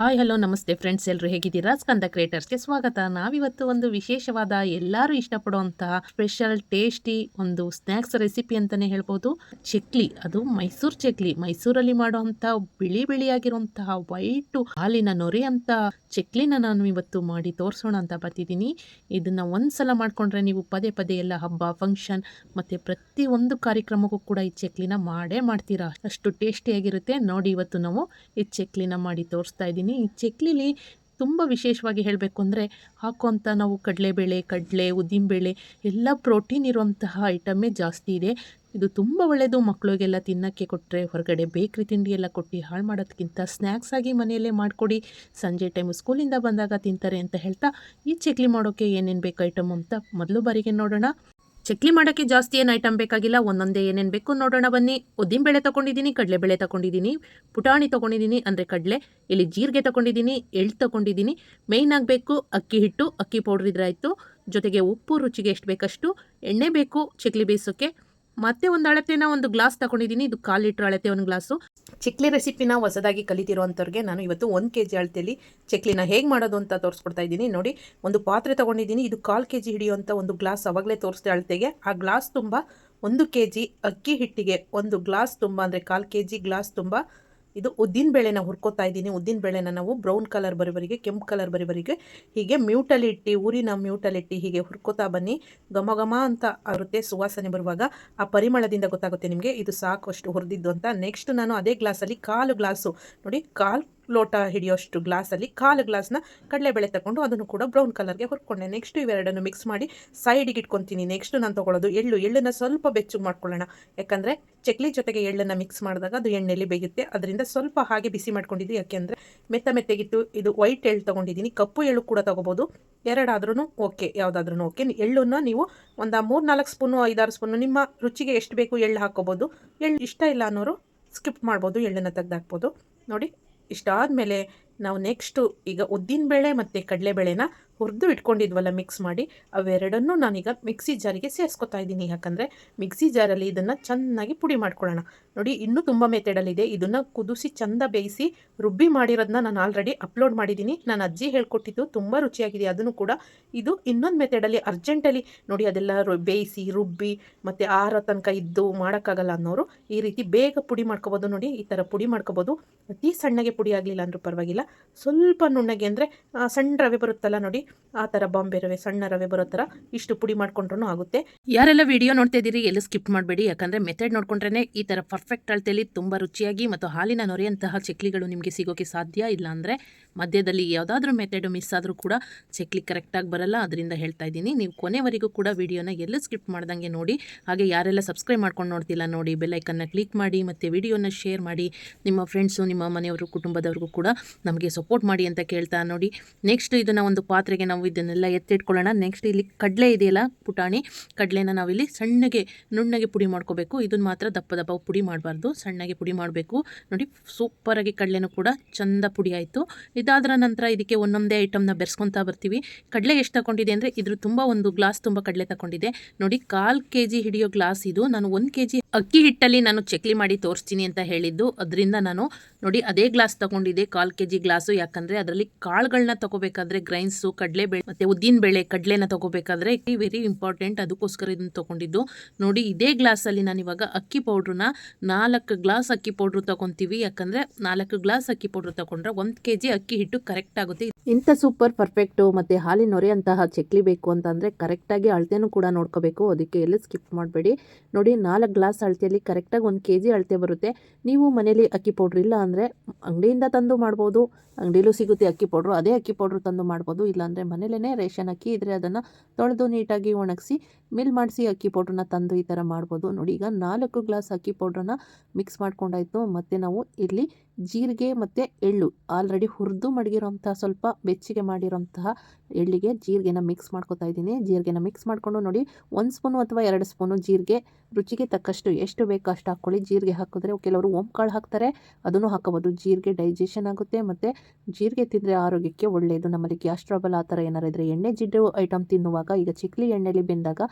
Hi hello ನಮಸ್ತೆ friends, ಎಲ್ಲರೂ ಹೇಗಿದ್ದೀರಾ? ಸ್ಕಂದ ಕ್ರಿಯೇಟರ್ಸ್ಗೆ ಸ್ವಾಗತ. ನಾವಿವತ್ತು ಒಂದು ವಿಶೇಷವಾದ ಎಲ್ಲರೂ ಇಷ್ಟಪಡುವಂತಹ ಸ್ಪೆಷಲ್ ಟೇಸ್ಟಿ ಒಂದು ಸ್ನ್ಯಾಕ್ಸ್ ರೆಸಿಪಿ ಅಂತಲೇ ಹೇಳ್ಬೋದು. ಚಕ್ಲಿ, ಅದು ಮೈಸೂರು ಚಕ್ಲಿ. ಮೈಸೂರಲ್ಲಿ ಮಾಡುವಂಥ ಬಿಳಿ ಬಿಳಿಯಾಗಿರುವಂತಹ ವೈಟು ಹಾಲಿನ ನೊರೆ ಅಂತ ಚಕ್ಲಿನ ನಾನು ಇವತ್ತು ಮಾಡಿ ತೋರಿಸೋಣ ಅಂತ ಬರ್ತಿದ್ದೀನಿ. ಇದನ್ನು ಒಂದ್ಸಲ ಮಾಡಿಕೊಂಡ್ರೆ ನೀವು ಪದೇ ಪದೇ ಎಲ್ಲ ಹಬ್ಬ, ಫಂಕ್ಷನ್ ಮತ್ತು ಪ್ರತಿಯೊಂದು ಕಾರ್ಯಕ್ರಮಕ್ಕೂ ಕೂಡ ಈ ಚಕ್ಲಿನ ಮಾಡೇ ಮಾಡ್ತೀರಾ. ಅಷ್ಟು ಟೇಸ್ಟಿಯಾಗಿರುತ್ತೆ. ನೋಡಿ, ಇವತ್ತು ನಾವು ಈ ಚಕ್ಲಿನ ಮಾಡಿ ತೋರಿಸ್ತಾ ಇದ್ದೀನಿ. ಈ ಚಕ್ಲಿಲಿ ತುಂಬ ವಿಶೇಷವಾಗಿ ಹೇಳಬೇಕು ಅಂದರೆ ಹಾಕುವಂಥ ನಾವು ಕಡಲೆ, ಉದ್ದಿನಬೇಳೆ ಎಲ್ಲ ಪ್ರೋಟೀನ್ ಇರುವಂತಹ ಐಟಮೇ ಜಾಸ್ತಿ ಇದೆ. ಇದು ತುಂಬ ಒಳ್ಳೆಯದು. ಮಕ್ಕಳಿಗೆಲ್ಲ ತಿನ್ನೋಕ್ಕೆ ಕೊಟ್ಟರೆ, ಹೊರಗಡೆ ಬೇಕ್ರಿ ತಿಂಡಿ ಎಲ್ಲ ಕೊಟ್ಟು ಹಾಳು ಮಾಡೋದಕ್ಕಿಂತ ಸ್ನ್ಯಾಕ್ಸ್ ಆಗಿ ಮನೆಯಲ್ಲೇ ಮಾಡಿಕೊಡಿ. ಸಂಜೆ ಟೈಮು ಸ್ಕೂಲಿಂದ ಬಂದಾಗ ತಿಂತಾರೆ ಅಂತ ಹೇಳ್ತಾ, ಈ ಚಕ್ಲಿ ಮಾಡೋಕ್ಕೆ ಏನೇನು ಬೇಕು ಐಟಮ್ ಅಂತ ಮೊದಲು ಬಾರಿಗೆ ನೋಡೋಣ. ಚಕ್ಲಿ ಮಾಡೋಕ್ಕೆ ಜಾಸ್ತಿ ಏನು ಐಟಮ್ ಬೇಕಾಗಿಲ್ಲ, ಒಂದೊಂದೇ ಏನೇನು ಬೇಕು ನೋಡೋಣ ಬನ್ನಿ. ಉದ್ದಿನಬೇಳೆ ತೊಗೊಂಡಿದ್ದೀನಿ, ಕಡಲೆಬೇಳೆ ತೊಗೊಂಡಿದ್ದೀನಿ, ಪುಟಾಣಿ ತೊಗೊಂಡಿದ್ದೀನಿ ಅಂದರೆ ಕಡಲೆ, ಇಲ್ಲಿ ಜೀರಿಗೆ ತೊಗೊಂಡಿದ್ದೀನಿ, ಎಳ್ಳು ತೊಗೊಂಡಿದ್ದೀನಿ. ಮೇಯ್ನ್ ಆಗಬೇಕು ಅಕ್ಕಿ ಹಿಟ್ಟು, ಅಕ್ಕಿ ಪೌಡ್ರ್ ಇದ್ರೆ ಆಯಿತು. ಜೊತೆಗೆ ಉಪ್ಪು ರುಚಿಗೆ ಎಷ್ಟು ಬೇಕಷ್ಟು, ಎಣ್ಣೆ ಬೇಕು ಚಕ್ಲಿ ಬೇಯಿಸೋಕ್ಕೆ, ಮತ್ತೆ ಒಂದು ಅಳತೆನ ಒಂದು ಗ್ಲಾಸ್ ತಗೊಂಡಿದ್ದೀನಿ. ಇದು 1/4 ಲೀಟ್ರ್ ಅಳತೆ ಒಂದು ಗ್ಲಾಸು. ಚಕ್ಲಿ ರೆಸಿಪಿನ ಹೊಸದಾಗಿ ಕಲಿತಿರುವಂಥವ್ರಿಗೆ ನಾನು ಇವತ್ತು 1 kg ಅಳತೆಯಲ್ಲಿ ಚಕ್ಲಿನ ಹೇಗೆ ಮಾಡೋದು ಅಂತ ತೋರಿಸ್ಕೊಡ್ತಾ ಇದ್ದೀನಿ. ನೋಡಿ, ಒಂದು ಪಾತ್ರೆ ತೊಗೊಂಡಿದ್ದೀನಿ. ಇದು 1/4 kg ಹಿಡಿಯುವಂಥ ಒಂದು ಗ್ಲಾಸ್. ಅವಾಗಲೇ ತೋರಿಸ್ದೆ ಅಳತೆಗೆ. ಆ ಗ್ಲಾಸ್ ತುಂಬ 1 kg ಅಕ್ಕಿ ಹಿಟ್ಟಿಗೆ 1 ಗ್ಲಾಸ್ ತುಂಬ ಅಂದರೆ 1/4 kg ಗ್ಲಾಸ್ ತುಂಬ ಇದು ಉದ್ದಿನಬೇಳೆನ ಹುರ್ಕೋತಾ ಇದ್ದೀನಿ. ಉದ್ದಿನಬೇಳೆನ ನಾವು ಬ್ರೌನ್ ಕಲರ್ ಬರೋವರೆಗೆ, ಕೆಂಪು ಕಲರ್ ಬರೋವರೆಗೆ ಹೀಗೆ ಮ್ಯೂಟಲ್ಲಿಟ್ಟು, ಊರಿನ ಮ್ಯೂಟಲ್ಲಿಟ್ಟು ಹೀಗೆ ಹುರ್ಕೋತಾ ಬನ್ನಿ. ಘಮ ಘಮ ಅಂತ ಆಗುತ್ತೆ. ಸುವಾಸನೆ ಬರುವಾಗ ಆ ಪರಿಮಳದಿಂದ ಗೊತ್ತಾಗುತ್ತೆ ನಿಮಗೆ ಇದು ಸಾಕು ಅಷ್ಟು ಹುರಿದಿದ್ದು ಅಂತ. ನೆಕ್ಸ್ಟ್ ನಾನು ಅದೇ ಗ್ಲಾಸಲ್ಲಿ 1/4 ಗ್ಲಾಸು, ನೋಡಿ 1/4 ಲೋಟ ಹಿಡಿಯೋಷ್ಟು ಗ್ಲಾಸಲ್ಲಿ 1/4 ಗ್ಲಾಸ್ನ ಕಡಲೆಬೇಳೆ ತಗೊಂಡು ಅದನ್ನು ಕೂಡ ಬ್ರೌನ್ ಕಲರ್ಗೆ ಹುರ್ಕೊಂಡೆ. ನೆಕ್ಸ್ಟ್ ಇವೆರಡನ್ನು ಮಿಕ್ಸ್ ಮಾಡಿ ಸೈಡಿಗೆ ಇಟ್ಕೊತೀನಿ. ನೆಕ್ಸ್ಟ್ ನಾನು ತೊಗೊಳ್ಳೋದು ಎಳ್ಳನ್ನು ಸ್ವಲ್ಪ ಬೆಚ್ಚಗೆ ಮಾಡ್ಕೊಳ್ಳೋಣ. ಯಾಕಂದರೆ ಚಕ್ಲಿ ಜೊತೆಗೆ ಎಳ್ಳನ್ನು ಮಿಕ್ಸ್ ಮಾಡಿದಾಗ ಅದು ಎಣ್ಣೆಲಿ ಬೇಯುತ್ತೆ. ಅದರಿಂದ ಸ್ವಲ್ಪ ಹಾಗೆ ಬಿಸಿ ಮಾಡ್ಕೊಂಡಿದ್ದು. ಯಾಕೆಂದರೆ ಮೆತ್ತಗಿತ್ತು. ಇದು ವೈಟ್ ಎಳ್ಳು ತೊಗೊಂಡಿದ್ದೀನಿ. ಕಪ್ಪು ಎಳ್ಳು ಕೂಡ ತೊಗೋಬೋದು, ಎರಡಾದ್ರೂ ಓಕೆ, ಯಾವುದಾದ್ರೂ ಓಕೆ. ಎಳ್ಳನ್ನು ನೀವು ಒಂದು 3-4 ಸ್ಪೂನು, 5-6 ಸ್ಪೂನು ನಿಮ್ಮ ರುಚಿಗೆ ಎಷ್ಟು ಬೇಕು ಎಳ್ಳು ಹಾಕ್ಕೋಬೋದು. ಎಳ್ಳು ಇಷ್ಟ ಇಲ್ಲ ಅನ್ನೋರು ಸ್ಕಿಪ್ ಮಾಡ್ಬೋದು, ಎಳ್ಳನ್ನು ತೆಗೆದಾಕ್ಬೋದು. ನೋಡಿ, ಇಷ್ಟಾದಮೇಲೆ ನಾವು ನೆಕ್ಸ್ಟು ಈಗ ಉದ್ದಿನಬೇಳೆ ಮತ್ತು ಕಡಲೆಬೇಳೆನ ಹುರಿದು ಇಟ್ಕೊಂಡಿದ್ವಲ್ಲ ಮಿಕ್ಸ್ ಮಾಡಿ, ಅವೆರಡನ್ನೂ ನಾನೀಗ ಮಿಕ್ಸಿ ಜಾರಿಗೆ ಸೇರಿಸ್ಕೊತಾ ಇದ್ದೀನಿ. ಯಾಕಂದರೆ ಮಿಕ್ಸಿ ಜಾರಲ್ಲಿ ಇದನ್ನು ಚೆನ್ನಾಗಿ ಪುಡಿ ಮಾಡ್ಕೊಳ್ಳೋಣ. ನೋಡಿ, ಇನ್ನೂ ತುಂಬ ಮೆಥಡಲ್ಲಿದೆ. ಇದನ್ನು ಕುದಿಸಿ ಚೆಂದ ಬೇಯಿಸಿ ರುಬ್ಬಿ ಮಾಡಿರೋದನ್ನ ನಾನು ಆಲ್ರೆಡಿ ಅಪ್ಲೋಡ್ ಮಾಡಿದ್ದೀನಿ. ನಾನು ಅಜ್ಜಿ ಹೇಳ್ಕೊಟ್ಟಿದ್ದು ತುಂಬ ರುಚಿಯಾಗಿದೆ. ಅದನ್ನು ಕೂಡ ಇದು ಇನ್ನೊಂದು ಮೆಥಡಲ್ಲಿ ಅರ್ಜೆಂಟಲ್ಲಿ ನೋಡಿ ಅದೆಲ್ಲ ಬೇಯಿಸಿ ರುಬ್ಬಿ ಮತ್ತು ಆರೋ ತನಕ ಇದ್ದು ಮಾಡೋಕ್ಕಾಗಲ್ಲ ಅನ್ನೋರು ಈ ರೀತಿ ಬೇಗ ಪುಡಿ ಮಾಡ್ಕೊಬೋದು. ನೋಡಿ, ಈ ಥರ ಪುಡಿ ಮಾಡ್ಕೊಬೋದು. ಅತಿ ಸಣ್ಣಗೆ ಪುಡಿ ಆಗಲಿಲ್ಲ ಅಂದರೂ ಪರವಾಗಿಲ್ಲ, ಸ್ವಲ್ಪ ನುಣ್ಣಗೆ ಅಂದರೆ ಸಣ್ಣ ರವೆ ಬರುತ್ತಲ್ಲ ನೋಡಿ, ಆ ಥರ ಬಾಂಬೆ ರವೆ, ಸಣ್ಣ ರವೆ ಬರೋ ಥರ ಇಷ್ಟು ಪುಡಿ ಮಾಡ್ಕೊಂಡ್ರೂ ಆಗುತ್ತೆ. ಯಾರೆಲ್ಲ ವಿಡಿಯೋ ನೋಡ್ತಾ ಇದ್ದೀರಿ ಎಲ್ಲ ಸ್ಕಿಪ್ ಮಾಡಬೇಡಿ. ಯಾಕಂದರೆ ಮೆಥಡ್ ನೋಡ್ಕೊಂಡ್ರೆ ಈ ಥರ ಪರ್ಫೆಕ್ಟ್ ಅಳತೆಯಲ್ಲಿ ತುಂಬ ರುಚಿಯಾಗಿ ಮತ್ತು ಹಾಲಿನ ನೊರೆಯಂತಹ ಚಕ್ಲಿಗಳು ನಿಮಗೆ ಸಿಗೋಕ್ಕೆ ಸಾಧ್ಯ. ಇಲ್ಲ ಅಂದರೆ ಮಧ್ಯದಲ್ಲಿ ಯಾವುದಾದ್ರೂ ಮೆಥಡ್ ಮಿಸ್ ಆದರೂ ಕೂಡ ಚಕ್ಲಿ ಕರೆಕ್ಟಾಗಿ ಬರಲ್ಲ. ಅದರಿಂದ ಹೇಳ್ತಾ ಇದ್ದೀನಿ, ನೀವು ಕೊನೆವರೆಗೂ ಕೂಡ ವಿಡಿಯೋನ ಎಲ್ಲ ಸ್ಕಿಪ್ ಮಾಡ್ದಂಗೆ ನೋಡಿ. ಹಾಗೆ ಯಾರೆಲ್ಲ ಸಬ್ಸ್ಕ್ರೈಬ್ ಮಾಡ್ಕೊಂಡು ನೋಡ್ತಿಲ್ಲ ನೋಡಿ, ಬೆಲ್ಲೈಕನ್ನ ಕ್ಲಿಕ್ ಮಾಡಿ ಮತ್ತು ವಿಡಿಯೋನ ಶೇರ್ ಮಾಡಿ. ನಿಮ್ಮ ಫ್ರೆಂಡ್ಸು, ನಿಮ್ಮ ಮನೆಯವರು, ಕುಟುಂಬದವ್ರಿಗೂ ಕೂಡ ನಮಗೆ ಸಪೋರ್ಟ್ ಮಾಡಿ ಅಂತ ಕೇಳ್ತಾ ನೋಡಿ. ನೆಕ್ಸ್ಟ್ ಇದನ್ನು ಒಂದು ಪಾತ್ರೆಗೆ ನಾವು ಇದನ್ನೆಲ್ಲ ಎತ್ತಿಟ್ಕೊಳ್ಳೋಣ. ನೆಕ್ಸ್ಟ್ ಇಲ್ಲಿ ಕಡಲೆ ಇದೆಯಲ್ಲ, ಪುಟಾಣಿ ಕಡಲೆನ ನಾವಿಲ್ಲಿ ಸಣ್ಣಗೆ ನುಣ್ಣಗೆ ಪುಡಿ ಮಾಡ್ಕೋಬೇಕು. ಇದನ್ನು ಮಾತ್ರ ದಪ್ಪ ದಪ್ಪ ಪುಡಿ ಮಾಡಬಾರ್ದು, ಸಣ್ಣಗೆ ಪುಡಿ ಮಾಡಬೇಕು. ನೋಡಿ, ಸೂಪರಾಗಿ ಕಡಲೆನೂ ಕೂಡ ಚಂದ ಪುಡಿ ಆಯಿತು. ಇದಾದ ನಂತರ ಇದಕ್ಕೆ ಒಂದೊಂದೇ ಐಟಮ್ನ ಬೆರೆಸ್ಕೊತಾ ಬರ್ತೀವಿ. ಕಡಲೆ ಎಷ್ಟು ತಗೊಂಡಿದೆ ಅಂದರೆ ಇದ್ರ ತುಂಬ ಒಂದು ಗ್ಲಾಸ್ ತುಂಬ ಕಡಲೆ ತಗೊಂಡಿದೆ. ನೋಡಿ, 1/4 kg ಹಿಡಿಯೋ ಗ್ಲಾಸ್ ಇದು. ನಾನು 1 kg ಅಕ್ಕಿ ಹಿಟ್ಟಲ್ಲಿ ನಾನು ಚಕ್ಲಿ ಮಾಡಿ ತೋರಿಸ್ತೀನಿ ಅಂತ ಹೇಳಿದ್ದು, ಅದರಿಂದ ನಾನು ನೋಡಿ ಅದೇ ಗ್ಲಾಸ್ ತಗೊಂಡಿದ್ದೆ, 1/4 kg ಗ್ಲಾಸು. ಯಾಕಂದರೆ ಅದರಲ್ಲಿ ಕಾಳುಗಳನ್ನ ತಗೋಬೇಕಾದ್ರೆ ಗ್ರೈನ್ಸು, ಕಡಲೆಬೇಳೆ ಮತ್ತು ಉದ್ದಿನಬೇಳೆ, ಕಡಲೆನ ತಗೋಬೇಕಾದ್ರೆ ವೆರಿ ಇಂಪಾರ್ಟೆಂಟ್, ಅದಕ್ಕೋಸ್ಕರ ಇದನ್ನು ತೊಗೊಂಡಿದ್ದು. ನೋಡಿ, ಇದೇ ಗ್ಲಾಸಲ್ಲಿ ನಾನು ಇವಾಗ ಅಕ್ಕಿ ಪೌಡ್ರನ್ನ 4 ಗ್ಲಾಸ್ ಅಕ್ಕಿ ಪೌಡ್ರು ತೊಗೊತೀವಿ. ಯಾಕಂದರೆ 4 ಗ್ಲಾಸ್ ಅಕ್ಕಿ ಪೌಡ್ರು ತೊಗೊಂಡ್ರೆ 1 kg ಅಕ್ಕಿ ಹಿಟ್ಟು ಕರೆಕ್ಟ್ ಆಗುತ್ತೆ. ಇಂಥ ಸೂಪರ್ ಪರ್ಫೆಕ್ಟು ಮತ್ತು ಹಾಲಿನ ನೊರೆಯಂತಹ ಚಕ್ಲಿ ಬೇಕು ಅಂತಂದರೆ ಕರೆಕ್ಟಾಗಿ ಅಳತೆನೂ ಕೂಡ ನೋಡ್ಕೋಬೇಕು. ಅದಕ್ಕೆ ಎಲ್ಲ ಸ್ಕಿಪ್ ಮಾಡಬೇಡಿ. ನೋಡಿ, 4 ಗ್ಲಾಸ್ ಅಳತೆಯಲ್ಲಿ ಕರೆಕ್ಟಾಗಿ 1 kg ಅಳತೆ ಬರುತ್ತೆ. ನೀವು ಮನೇಲಿ ಅಕ್ಕಿ ಪೌಡ್ರ್ ಇಲ್ಲ ಅಂದರೆ ಅಂಗಡಿಯಿಂದ ತಂದು ಮಾಡ್ಬೋದು. ಅಂಗಡಿಲೂ ಸಿಗುತ್ತೆ ಅಕ್ಕಿ ಪೌಡ್ರು, ಅದೇ ಅಕ್ಕಿ ಪೌಡ್ರು ತಂದು ಮಾಡ್ಬೋದು. ಇಲ್ಲಾಂದರೆ ಮನೇಲೇ ರೇಷನ್ ಅಕ್ಕಿ ಇದ್ದರೆ ಅದನ್ನು ತೊಳೆದು ನೀಟಾಗಿ ಒಣಗಿಸಿ ಮಿಲ್ ಮಾಡಿಸಿ ಅಕ್ಕಿ ಪೌಡ್ರನ್ನ ತಂದು ಈ ಥರ ಮಾಡ್ಬೋದು. ನೋಡಿ, ಈಗ 4 ಗ್ಲಾಸ್ ಅಕ್ಕಿ ಪೌಡ್ರನ್ನ ಮಿಕ್ಸ್ ಮಾಡ್ಕೊಂಡಾಯಿತು. ಮತ್ತು ನಾವು ಇಲ್ಲಿ ಜೀರಿಗೆ ಮತ್ತು ಎಳ್ಳು ಆಲ್ರೆಡಿ ಹುರಿದು ಮಡಗಿರೋಂಥ ಸ್ವಲ್ಪ ಬೆಚ್ಚಗೆ ಮಾಡಿರೋಂತಹ ಎಳ್ಳಿಗೆ ಜೀರಿಗೆನ ಮಿಕ್ಸ್ ಮಾಡ್ಕೊತಾ ಇದ್ದೀನಿ. ಜೀರಿಗೆನ ಮಿಕ್ಸ್ ಮಾಡಿಕೊಂಡು ನೋಡಿ, 1 ಸ್ಪೂನು ಅಥವಾ 2 ಸ್ಪೂನು ಜೀರಿಗೆ, ರುಚಿಗೆ ತಕ್ಕಷ್ಟು ಎಷ್ಟು ಬೇಕೋ ಅಷ್ಟು ಹಾಕ್ಕೊಳ್ಳಿ. ಜೀರಿಗೆ ಹಾಕಿದ್ರೆ ಕೆಲವರು ಓಂಕಾಳು ಹಾಕ್ತಾರೆ, ಅದನ್ನು ಹಾಕೋಬೋದು. ಜೀರಿಗೆ ಡೈಜೆಷನ್ ಆಗುತ್ತೆ ಮತ್ತು ಜೀರಿಗೆ ತಿಂದರೆ ಆರೋಗ್ಯಕ್ಕೆ ಒಳ್ಳೆಯದು. ನಮ್ಮಲ್ಲಿ ಗ್ಯಾಸ್ ಟ್ರಬಲ್ ಆ ಥರ ಏನಾರು ಇದ್ದರೆ, ಎಣ್ಣೆ ಜಿಡ್ಡು ಐಟಮ್ ತಿನ್ನುವಾಗ, ಈಗ ಚಕ್ಲಿ ಎಣ್ಣೆಲಿ ಬೆಂದಾಗ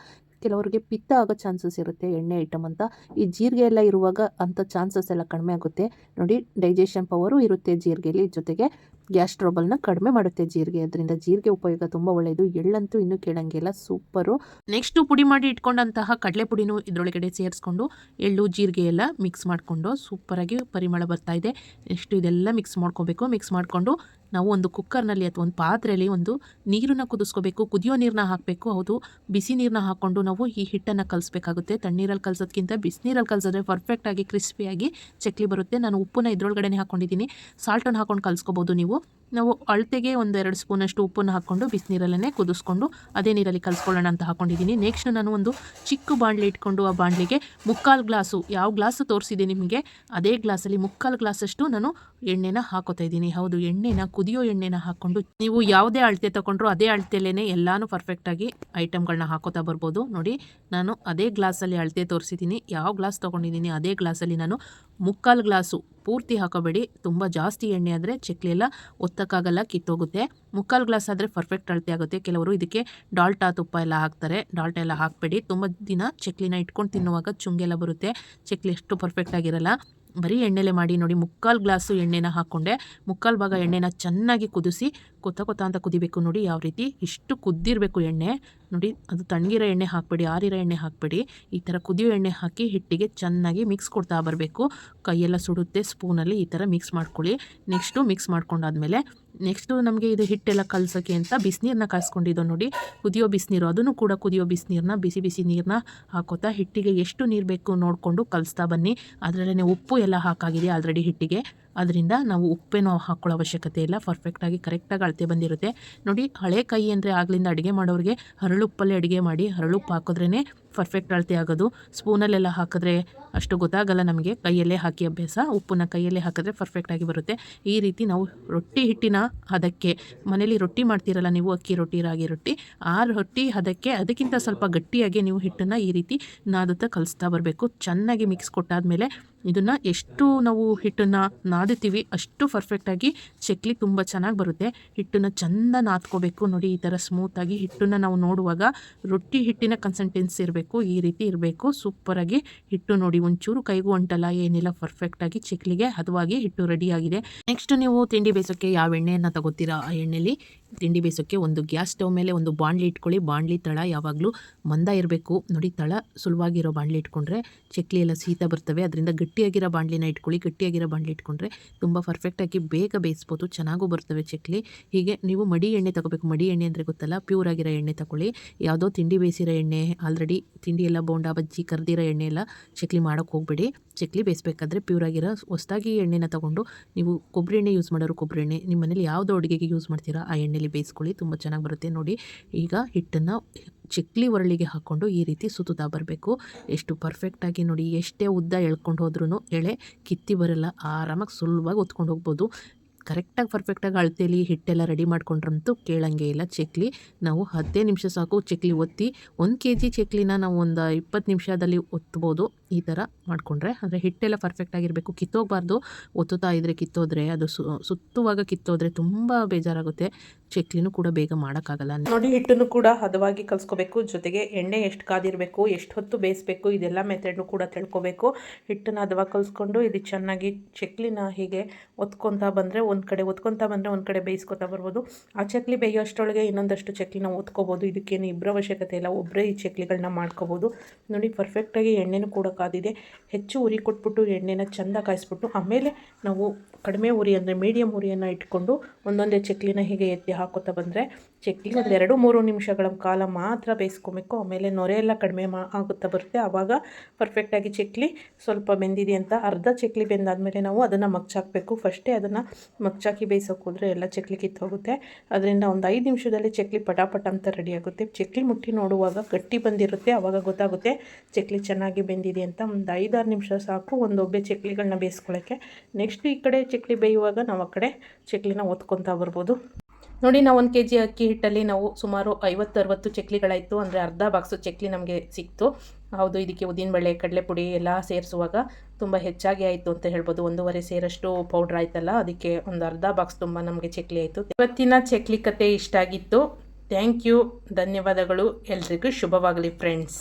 ಕೆಲವರಿಗೆ ಪಿತ್ತ ಆಗೋ ಚಾನ್ಸಸ್ ಇರುತ್ತೆ, ಎಣ್ಣೆ ಐಟಮ್ ಅಂತ. ಈ ಜೀರಿಗೆ ಎಲ್ಲ ಇರುವಾಗ ಅಂಥ ಚಾನ್ಸಸ್ ಎಲ್ಲ ಕಡಿಮೆ ಆಗುತ್ತೆ. ನೋಡಿ, ಡೈಜೆಷನ್ ಪವರು ಇರುತ್ತೆ ಜೀರಿಗೆಲಿ. ಜೊತೆಗೆ ಗ್ಯಾಸ್ ಟ್ರಬಲ್ನ ಕಡಿಮೆ ಮಾಡುತ್ತೆ ಜೀರಿಗೆ. ಅದರಿಂದ ಜೀರಿಗೆ ಉಪಯೋಗ ತುಂಬ ಒಳ್ಳೆಯದು. ಎಳ್ಳಂತೂ ಇನ್ನೂ ಕೇಳಂಗಿಲ್ಲ, ಸೂಪರು. ನೆಕ್ಸ್ಟು ಪುಡಿ ಮಾಡಿ ಇಟ್ಕೊಂಡಂತಹ ಕಡಲೆ ಪುಡಿನೂ ಇದರೊಳಗಡೆ ಸೇರಿಸ್ಕೊಂಡು ಎಳ್ಳು ಜೀರಿಗೆ ಎಲ್ಲ ಮಿಕ್ಸ್ ಮಾಡಿಕೊಂಡು ಸೂಪರಾಗಿ ಪರಿಮಳ ಬರ್ತಾ ಇದೆ. ನೆಕ್ಸ್ಟು ಇದೆಲ್ಲ ಮಿಕ್ಸ್ ಮಾಡ್ಕೋಬೇಕು. ಮಿಕ್ಸ್ ಮಾಡಿಕೊಂಡು ನಾವು ಒಂದು ಕುಕ್ಕರ್ನಲ್ಲಿ ಅಥವಾ ಒಂದು ಪಾತ್ರೆಯಲ್ಲಿ ಒಂದು ನೀರನ್ನು ಕುದಿಸ್ಕೋಬೇಕು. ಕುದಿಯೋ ನೀರನ್ನ ಹಾಕಬೇಕು. ಹೌದು, ಬಿಸಿ ನೀರನ್ನ ಹಾಕ್ಕೊಂಡು ನಾವು ಈ ಹಿಟ್ಟನ್ನು ಕಲಿಸ್ಬೇಕಾಗುತ್ತೆ. ತಣ್ಣೀರಲ್ಲಿ ಕಲಸೋದಕ್ಕಿಂತ ಬಿಸಿನೀರಲ್ಲಿ ಕಲಸಿದ್ರೆ ಪರ್ಫೆಕ್ಟಾಗಿ ಕ್ರಿಸ್ಪಿಯಾಗಿ ಚಕ್ಲಿ ಬರುತ್ತೆ. ನಾನು ಉಪ್ಪನ್ನ ಇದ್ರೊಳಗಡೆ ಹಾಕ್ಕೊಂಡಿದ್ದೀನಿ. ಸಾಲ್ಟನ್ನು ಹಾಕ್ಕೊಂಡು ಕಲಿಸ್ಕೋಬೋದು ನೀವು. ನಾವು ಅಳತೆಗೆ ಒಂದು 2 ಸ್ಪೂನಷ್ಟು ಉಪ್ಪನ್ನು ಹಾಕ್ಕೊಂಡು ಬಿಸಿನೀರಲ್ಲೇ ಕುದಿಸ್ಕೊಂಡು ಅದೇ ನೀರಲ್ಲಿ ಕಲಿಸ್ಕೊಳ್ಳೋಣ ಅಂತ ಹಾಕ್ಕೊಂಡಿದ್ದೀನಿ. ನೆಕ್ಸ್ಟ್ ನಾನು ಒಂದು ಚಿಕ್ಕ ಬಾಣಲೆ ಇಟ್ಕೊಂಡು ಆ ಬಾಣಲೆಗೆ 3/4 ಗ್ಲಾಸು, ಯಾವ ಗ್ಲಾಸು ತೋರಿಸಿದೆ ನಿಮಗೆ ಅದೇ ಗ್ಲಾಸಲ್ಲಿ 3/4 ಗ್ಲಾಸಷ್ಟು ನಾನು ಎಣ್ಣೆನ ಹಾಕೋತಾ ಇದ್ದೀನಿ. ಹೌದು, ಎಣ್ಣೆನ ಕುದಿಯೋ ಎಣ್ಣೆನ ಹಾಕ್ಕೊಂಡು ನೀವು ಯಾವುದೇ ಅಳತೆ ತಗೊಂಡ್ರು ಅದೇ ಅಳತೆಯಲ್ಲೇ ಎಲ್ಲಾನು ಪರ್ಫೆಕ್ಟಾಗಿ ಐಟಮ್ಗಳನ್ನ ಹಾಕೋತಾ ಬರ್ಬೋದು. ನೋಡಿ, ನಾನು ಅದೇ ಗ್ಲಾಸಲ್ಲಿ ಅಳತೆ ತೋರಿಸಿದ್ದೀನಿ. ಯಾವ ಗ್ಲಾಸ್ ತೊಗೊಂಡಿದ್ದೀನಿ ಅದೇ ಗ್ಲಾಸಲ್ಲಿ ನಾನು 3/4 ಗ್ಲಾಸು, ಪೂರ್ತಿ ಹಾಕೋಬೇಡಿ. ತುಂಬ ಜಾಸ್ತಿ ಎಣ್ಣೆ ಆದರೆ ಚಕ್ಲಿ ಎಲ್ಲ ಒತ್ತಕ್ಕಾಗಲ್ಲ, ಕಿತ್ತೋಗುತ್ತೆ. 3/4 ಗ್ಲಾಸ್ ಆದರೆ ಪರ್ಫೆಕ್ಟ್ ಅಳತೆ ಆಗುತ್ತೆ. ಕೆಲವರು ಇದಕ್ಕೆ ಡಾಲ್ಟಾ ತುಪ್ಪ ಎಲ್ಲ ಹಾಕ್ತಾರೆ. ಡಾಲ್ಟಾ ಎಲ್ಲ ಹಾಕಬೇಡಿ. ತುಂಬ ದಿನ ಚಕ್ಲಿನ ಇಟ್ಕೊಂಡು ತಿನ್ನುವಾಗ ಚುಂಗೆಲ್ಲ ಬರುತ್ತೆ. ಚಕ್ಲಿ ಎಷ್ಟು ಪರ್ಫೆಕ್ಟ್ ಆಗಿರಲ್ಲ. ಬರೀ ಎಣ್ಣೆಲೆ ಮಾಡಿ. ನೋಡಿ, 3/4 ಗ್ಲಾಸು ಎಣ್ಣೆನ ಹಾಕ್ಕೊಂಡೆ. 3/4 ಭಾಗ ಎಣ್ಣೆನ ಚೆನ್ನಾಗಿ ಕುದಿಸಿ ಕೊತ್ತ ಅಂತ ಕುದಿಬೇಕು. ನೋಡಿ ಯಾವ ರೀತಿ ಇಷ್ಟು ಕುದ್ದಿರಬೇಕು ಎಣ್ಣೆ. ನೋಡಿ, ಅದು ತಣ್ಣಗಿರೋ ಎಣ್ಣೆ ಹಾಕಬೇಡಿ, ಆರಿರೋ ಎಣ್ಣೆ ಹಾಕಬೇಡಿ. ಈ ಥರ ಕುದಿಯೋ ಎಣ್ಣೆ ಹಾಕಿ ಹಿಟ್ಟಿಗೆ ಚೆನ್ನಾಗಿ ಮಿಕ್ಸ್ ಕೊಡ್ತಾ ಬರಬೇಕು. ಕೈಯೆಲ್ಲ ಸುಡುತ್ತೆ. ಸ್ಪೂನಲ್ಲಿ ಈ ಥರ ಮಿಕ್ಸ್ ಮಾಡ್ಕೊಳ್ಳಿ. ನೆಕ್ಸ್ಟು ಮಿಕ್ಸ್ ಮಾಡ್ಕೊಂಡಾದ್ಮೇಲೆ ನೆಕ್ಸ್ಟು ನಮಗೆ ಇದು ಹಿಟ್ಟೆಲ್ಲ ಕಲಸೋಕ್ಕೆ ಅಂತ ಬಿಸಿನೀರನ್ನ ಕಾಯಿಸ್ಕೊಂಡಿದ್ದು. ನೋಡಿ, ಕುದಿಯೋ ಬಿಸಿನೀರು, ಅದನ್ನು ಕೂಡ ಕುದಿಯೋ ಬಿಸಿನೀರನ್ನ ಬಿಸಿ ನೀರನ್ನ ಹಾಕೋತಾ ಹಿಟ್ಟಿಗೆ ಎಷ್ಟು ನೀರು ಬೇಕು ನೋಡಿಕೊಂಡು ಕಲಿಸ್ತಾ ಬನ್ನಿ. ಅದರಲ್ಲೇ ಉಪ್ಪು ಎಲ್ಲ ಹಾಕಾಗಿದೆ ಆಲ್ರೆಡಿ ಹಿಟ್ಟಿಗೆ. ಅದರಿಂದ ನಾವು ಉಪ್ಪೇನೋ ಹಾಕ್ಕೊಳ್ಳೋ ಅವಶ್ಯಕತೆ ಇಲ್ಲ. ಪರ್ಫೆಕ್ಟಾಗಿ ಕರೆಕ್ಟಾಗಿ ಅಳತೆ ಬಂದಿರುತ್ತೆ. ನೋಡಿ, ಹಳೆ ಕೈ ಅಂದರೆ ಆಗ್ಲಿಂದ ಅಡುಗೆ ಮಾಡೋರಿಗೆ ಹರಳುಪ್ಪಲ್ಲಿ ಅಡುಗೆ ಮಾಡಿ ಹರಳುಪ್ಪು ಹಾಕಿದ್ರೇ ಪರ್ಫೆಕ್ಟ್ ಅಳತೆ ಆಗೋದು. ಸ್ಪೂನಲ್ಲೆಲ್ಲ ಹಾಕಿದ್ರೆ ಅಷ್ಟು ಗೊತ್ತಾಗಲ್ಲ ನಮಗೆ. ಕೈಯಲ್ಲೇ ಹಾಕಿ ಅಭ್ಯಾಸ. ಉಪ್ಪನ್ನ ಕೈಯಲ್ಲೇ ಹಾಕಿದ್ರೆ ಪರ್ಫೆಕ್ಟಾಗಿ ಬರುತ್ತೆ. ಈ ರೀತಿ ನಾವು ರೊಟ್ಟಿ ಹಿಟ್ಟಿನ ಹದಕ್ಕೆ, ಮನೇಲಿ ರೊಟ್ಟಿ ಮಾಡ್ತೀರಲ್ಲ ನೀವು, ಅಕ್ಕಿ ರೊಟ್ಟಿ, ರಾಗಿ ರೊಟ್ಟಿ, ಆ ರೊಟ್ಟಿ ಹದಕ್ಕೆ ಅದಕ್ಕಿಂತ ಸ್ವಲ್ಪ ಗಟ್ಟಿಯಾಗಿ ನೀವು ಹಿಟ್ಟನ್ನು ಈ ರೀತಿ ನಾದುತ್ತಾ ಕಲಿಸ್ತಾ ಬರಬೇಕು. ಚೆನ್ನಾಗಿ ಮಿಕ್ಸ್ ಕೊಟ್ಟಾದಮೇಲೆ ಇದನ್ನು ಎಷ್ಟು ನಾವು ಹಿಟ್ಟನ್ನು ನಾದುತ್ತೀವಿ ಅಷ್ಟು ಪರ್ಫೆಕ್ಟಾಗಿ ಚಕ್ಲಿ ತುಂಬ ಚೆನ್ನಾಗಿ ಬರುತ್ತೆ. ಹಿಟ್ಟನ್ನು ಚೆಂದ ನಾದ್ಕೋಬೇಕು. ನೋಡಿ, ಈ ಥರ ಸ್ಮೂತಾಗಿ ಹಿಟ್ಟನ್ನು ನಾವು ನೋಡುವಾಗ ರೊಟ್ಟಿ ಹಿಟ್ಟಿನ ಕನ್ಸಿಸ್ಟೆನ್ಸಿ ಇರಬೇಕು. ಈ ರೀತಿ ಇರಬೇಕು. ಸೂಪರಾಗಿ ಹಿಟ್ಟು ನೋಡಿ, ಒಂಚೂರು ಕೈಗೂ ಅಂಟಲ್ಲ, ಏನಿಲ್ಲ. ಪರ್ಫೆಕ್ಟಾಗಿ ಚಕ್ಲಿಗೆ ಹದವಾಗಿ ಹಿಟ್ಟು ರೆಡಿಯಾಗಿದೆ. ನೆಕ್ಸ್ಟ್ ನೀವು ತಿಂಡಿ ಬೇಯಿಸೋಕ್ಕೆ ಯಾವ ಎಣ್ಣೆಯನ್ನು ತಗೋತೀರಾ ಆ ಎಣ್ಣೆಯಲ್ಲಿ ತಿಂಡಿ ಬೇಯಿಸೋಕ್ಕೆ ಒಂದು ಗ್ಯಾಸ್ ಸ್ಟವ್ ಮೇಲೆ ಒಂದು ಬಾಣಲಿ ಇಟ್ಕೊಳ್ಳಿ. ಬಾಣಲಿ ತಳ ಯಾವಾಗಲೂ ಮಂದ ಇರಬೇಕು. ನೋಡಿ, ತಳ ಸುಲಭವಾಗಿರೋ ಬಾಣಲಿ ಇಟ್ಕೊಂಡ್ರೆ ಚಕ್ಲಿ ಎಲ್ಲ ಶೀತ ಬರ್ತವೆ. ಅದರಿಂದ ಗಟ್ಟಿಯಾಗಿರೋ ಬಾಣಲಿನ ಇಟ್ಕೊಳ್ಳಿ. ಗಟ್ಟಿಯಾಗಿರೋ ಬಾಣಲಿ ಇಟ್ಕೊಂಡ್ರೆ ತುಂಬ ಪರ್ಫೆಕ್ಟಾಗಿ ಬೇಗ ಬೇಯಿಸ್ಬೋದು, ಚೆನ್ನಾಗೂ ಬರ್ತವೆ ಚಕ್ಲಿ. ಹೀಗೆ ನೀವು ಮಡಿ ಎಣ್ಣೆ ತಗೋಬೇಕು. ಮಡಿ ಎಣ್ಣೆ ಅಂದರೆ ಗೊತ್ತಲ್ಲ, ಪ್ಯೂರ್ ಆಗಿರೋ ಎಣ್ಣೆ ತಗೊಳ್ಳಿ. ಯಾವುದೋ ತಿಂಡಿ ಬೇಯಿಸಿರೋ ಎಣ್ಣೆ, ಆಲ್ರೆಡಿ ತಿಂಡಿ ಎಲ್ಲ ಬೋಂಡಾ ಬಜ್ಜಿ ಕರ್ದಿರೋ ಎಣ್ಣೆ ಎಲ್ಲ ಚಕ್ಲಿ ಮಾಡೋಕ್ಕೆ ಹೋಗಬೇಡಿ. ಚಕ್ಲಿ ಬೇಯಿಸ್ಬೇಕಾದ್ರೆ ಪ್ಯೂರ್ ಆಗಿರೋ ಹೊಸದಾಗಿ ಎಣ್ಣೆನ ತೊಗೊಂಡು, ನೀವು ಕೊಬ್ಬರಿ ಎಣ್ಣೆ ಯೂಸ್ ಮಾಡೋರು ಕೊಬ್ಬರಿ ಎಣ್ಣೆ, ನಿಮ್ಮ ಮನೇಲಿ ಯಾವುದೋ ಅಡುಗೆಗೆ ಯೂಸ್ ಮಾಡ್ತೀರಾ ಆ ಎಣ್ಣೆಲಿ ಬೇಯಿಸ್ಕೊಳ್ಳಿ, ತುಂಬ ಚೆನ್ನಾಗಿ ಬರುತ್ತೆ. ನೋಡಿ, ಈಗ ಹಿಟ್ಟನ್ನು ಚಕ್ಲಿ ಒರಳಿಗೆ ಹಾಕ್ಕೊಂಡು ಈ ರೀತಿ ಸುತ್ತುತ್ತಾ ಬರಬೇಕು. ಎಷ್ಟು ಪರ್ಫೆಕ್ಟಾಗಿ ನೋಡಿ, ಎಷ್ಟೇ ಉದ್ದ ಎಳ್ಕೊಂಡು ಹೋದ್ರೂ ಎಳೆ ಕಿತ್ತಿ ಬರಲ್ಲ. ಆರಾಮಾಗಿ ಸುಲಭವಾಗಿ ಹೊತ್ಕೊಂಡು ಹೋಗ್ಬೋದು. ಕರೆಕ್ಟಾಗಿ ಪರ್ಫೆಕ್ಟಾಗಿ ಅಳತೆಯಲ್ಲಿ ಹಿಟ್ಟೆಲ್ಲ ರೆಡಿ ಮಾಡ್ಕೊಂಡ್ರಂತೂ ಕೇಳಂಗೆ ಇಲ್ಲ. ಚಕ್ಲಿ ನಾವು 10 ನಿಮಿಷ ಸಾಕು ಚಕ್ಲಿ ಒತ್ತಿ. 1 kg ಚಕ್ಲಿನ ನಾವು ಒಂದು 20 ನಿಮಿಷದಲ್ಲಿ ಒತ್ಬೋದು. ಈ ಥರ ಮಾಡಿಕೊಂಡ್ರೆ, ಅಂದರೆ ಹಿಟ್ಟೆಲ್ಲ ಪರ್ಫೆಕ್ಟಾಗಿರಬೇಕು, ಕಿತ್ತೋಗಬಾರ್ದು. ಒತ್ತುತ್ತಾ ಇದ್ದರೆ ಕಿತ್ತೋದ್ರೆ, ಅದು ಸುತ್ತುವಾಗ ಕಿತ್ತೋದ್ರೆ ತುಂಬ ಬೇಜಾರಾಗುತ್ತೆ. ಚಕ್ಲಿನೂ ಕೂಡ ಬೇಗ ಮಾಡೋಕ್ಕಾಗಲ್ಲ. ನೋಡಿ, ಹಿಟ್ಟನ್ನು ಕೂಡ ಹದವಾಗಿ ಕಲಿಸ್ಕೋಬೇಕು. ಜೊತೆಗೆ ಎಣ್ಣೆ ಎಷ್ಟು ಕಾದಿರಬೇಕು, ಎಷ್ಟು ಹೊತ್ತು ಬೇಯಿಸಬೇಕು, ಇದೆಲ್ಲ ಮೆಥಡ್ನು ಕೂಡ ತಿಳ್ಕೊಬೇಕು. ಹಿಟ್ಟನ್ನು ಹದವಾಗಿ ಕಲಿಸ್ಕೊಂಡು ಇದು ಚೆನ್ನಾಗಿ ಚಕ್ಲಿನ ಹೀಗೆ ಒತ್ಕೊತಾ ಬಂದರೆ ಒಂದು ಕಡೆ ಒಂದು ಕಡೆ ಬೇಯಿಸ್ಕೊತಾ ಬರ್ಬೋದು. ಆ ಚಕ್ಲಿ ಬೇಯೋಷ್ಟರೊಳಗೆ ಇನ್ನೊಂದಷ್ಟು ಚಕ್ಲಿನ ಒತ್ಕೋಬೋದು. ಇದಕ್ಕೇನು ಇಬ್ಬರ ಅವಶ್ಯಕತೆ ಇಲ್ಲ, ಒಬ್ಬರೇ ಈ ಚಕ್ಲಿಗಳನ್ನ ಮಾಡ್ಕೋಬೋದು. ನೋಡಿ, ಪರ್ಫೆಕ್ಟಾಗಿ ಎಣ್ಣೆನೂ ಕೂಡ ಕಾದಿದೆ. ಹೆಚ್ಚು ಉರಿ ಕೊಟ್ಬಿಟ್ಟು ಎಣ್ಣೆನ ಚೆಂದ ಕಾಯಿಸ್ಬಿಟ್ಟು ಆಮೇಲೆ ನಾವು ಕಡಿಮೆ ಉರಿ ಅಂದರೆ ಮೀಡಿಯಮ್ ಉರಿಯನ್ನು ಇಟ್ಕೊಂಡು ಒಂದೊಂದೇ ಚಕ್ಲಿನ ಹೀಗೆ ಎತ್ತಿ ಹಾಕೋತಾ ಬಂದರೆ ಚಕ್ಲಿ ಒಂದು 2-3 ನಿಮಿಷಗಳ ಕಾಲ ಮಾತ್ರ ಬೇಯಿಸ್ಕೊಬೇಕು. ಆಮೇಲೆ ನೊರೆ ಎಲ್ಲ ಕಡಿಮೆ ಆಗುತ್ತಾ ಬರುತ್ತೆ. ಆವಾಗ ಪರ್ಫೆಕ್ಟಾಗಿ ಚಕ್ಲಿ ಸ್ವಲ್ಪ ಬೆಂದಿದೆ ಅಂತ. ಅರ್ಧ ಚಕ್ಲಿ ಬೆಂದಾದಮೇಲೆ ನಾವು ಅದನ್ನು ಮಗ್ಚಾಕಬೇಕು. ಫಸ್ಟೇ ಅದನ್ನು ಮಗ್ಚಾಕಿ ಬೇಯಿಸೋಕೆ ಹೋದರೆ ಎಲ್ಲ ಚಕ್ಲಿ ಕಿತ್ತೋಗುತ್ತೆ. ಅದರಿಂದ ಒಂದು 5 ನಿಮಿಷದಲ್ಲಿ ಚಕ್ಲಿ ಪಟಾಪಟ ಅಂತ ರೆಡಿ ಆಗುತ್ತೆ. ಚಕ್ಲಿ ಮುಟ್ಟಿ ನೋಡುವಾಗ ಗಟ್ಟಿ ಬಂದಿರುತ್ತೆ, ಆವಾಗ ಗೊತ್ತಾಗುತ್ತೆ ಚಕ್ಲಿ ಚೆನ್ನಾಗಿ ಬೆಂದಿದೆ ಅಂತ. ಒಂದು 5-6 ನಿಮಿಷ ಸಾಕು ಒಂದು ಒಬ್ಬೆ ಚಕ್ಲಿಗಳನ್ನ ಬೇಯಿಸ್ಕೊಳ್ಳೋಕ್ಕೆ. ನೆಕ್ಸ್ಟ್ ಈ ಕಡೆ ಚಕ್ಲಿ ಬೇಯುವಾಗ ನಾವು ಆ ಕಡೆ ಚಕ್ಲಿನ ಒತ್ಕೊತಾ ಬರ್ಬೋದು. ನೋಡಿ, ನಾವು 1 kg ಅಕ್ಕಿ ಹಿಟ್ಟಲ್ಲಿ ನಾವು ಸುಮಾರು 50-60 ಚಕ್ಲಿಗಳಾಯಿತು. ಅಂದರೆ ಅರ್ಧ ಬಾಕ್ಸು ಚಕ್ಲಿ ನಮಗೆ ಸಿಕ್ತು. ಹೌದು, ಇದಕ್ಕೆ ಉದ್ದಿನಬೇಳೆ, ಕಡಲೆಪುಡಿ ಎಲ್ಲ ಸೇರಿಸುವಾಗ ತುಂಬ ಹೆಚ್ಚಾಗಿ ಆಯಿತು ಅಂತ ಹೇಳ್ಬೋದು. 1.5 ಸೇರಷ್ಟು ಪೌಡ್ರ್ ಆಯ್ತಲ್ಲ, ಅದಕ್ಕೆ ಒಂದು ಅರ್ಧ ಬಾಕ್ಸ್ ತುಂಬ ನಮಗೆ ಚಕ್ಲಿ ಆಯಿತು. ಇವತ್ತಿನ ಚಕ್ಲಿ ಕತೆ ಇಷ್ಟ ಆಗಿತ್ತು. ಥ್ಯಾಂಕ್ ಯು, ಧನ್ಯವಾದಗಳು. ಎಲ್ರಿಗೂ ಶುಭವಾಗಲಿ ಫ್ರೆಂಡ್ಸ್.